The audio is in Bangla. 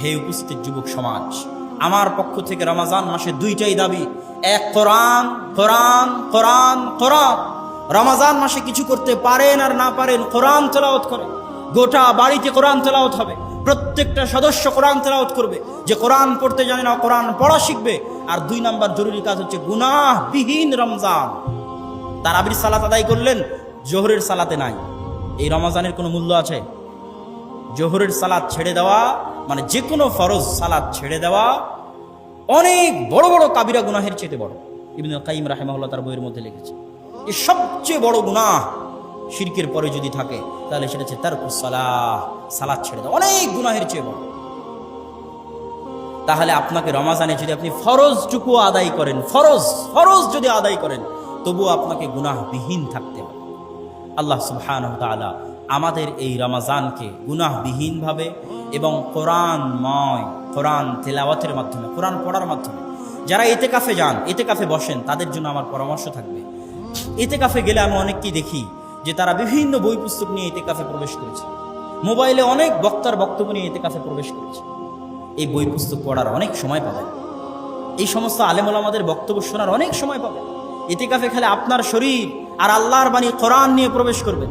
হে উপস্থিত যুবক সমাজ, আমার পক্ষ থেকে রমজান মাসে দুইটাই দাবি। এক, কোরআন কোরআন কোরআন কোরআন। রমজান মাসে কিছু করতে পারেন আর না পারেন, কোরআন তেলাওয়াত করে। গোটা বাড়িতে কোরআন তেলাওয়াত হবে, প্রত্যেকটা সদস্য কোরআন তেলাওয়াত করবে। যে কোরআন পড়তে জানে না, কোরআন পড়া শিখবে। আর 2 নাম্বার জরুরি কাজ হচ্ছে গুনাহবিহীন রমজান। তারাবির সালাত আদায় করলেন, জোহরের সালাতে নাই। এই রমজানের কোনো মূল্য আছে? জোহরের সালাত ছেড়ে দেওয়া মানে যে কোনো ফরজ সালাত ছেড়ে দেওয়া অনেক বড় বড় কাবিরা গুনাহের চেয়ে বড়। ইবনুল কাইয়িম রাহিমাহুল্লাহ তার বইয়ের মধ্যে লিখেছে যে সবচেয়ে বড় গুনাহ শিরকের পরে যদি থাকে তাহলে সেটা হচ্ছে তারকুস সালাহ, সালাত ছেড়ে দেওয়া, অনেক গুনাহের চেয়ে বড়। তাহলে আপনাকে রমজানে যদি আপনি ফরজটুকু আদায় করেন, ফরজ যদি আদায় করেন, তবুও আপনাকে গুনাহবিহীন থাকতে হবে। আল্লাহ সুবহানাহু ওয়া তাআলা আমাদের এই রমজানকে গুনাহবিহীনভাবে এবং কোরআনময়, কোরআন তেলাওয়াতের মাধ্যমে, কোরআন পড়ার মাধ্যমে, যারা ইতিকাফে যান, ইতিকাফে বসেন, তাদের জন্য আমার পরামর্শ থাকবে। ইতিকাফে গেলে আমি অনেককেই দেখি যে তারা বিভিন্ন বই পুস্তক নিয়ে ইতিকাফে প্রবেশ করেছে, মোবাইলে অনেক বক্তার বক্তব্য নিয়ে ইতিকাফে প্রবেশ করেছে। এই বই পুস্তক পড়ার অনেক সময় পাবেন, এই সমস্ত আলেম ওলামাদের বক্তব্য শোনার অনেক সময় পাবেন। ইতিকাফে খেলে আপনার শরীর আর আল্লাহর বাণী কোরআন নিয়ে প্রবেশ করবেন।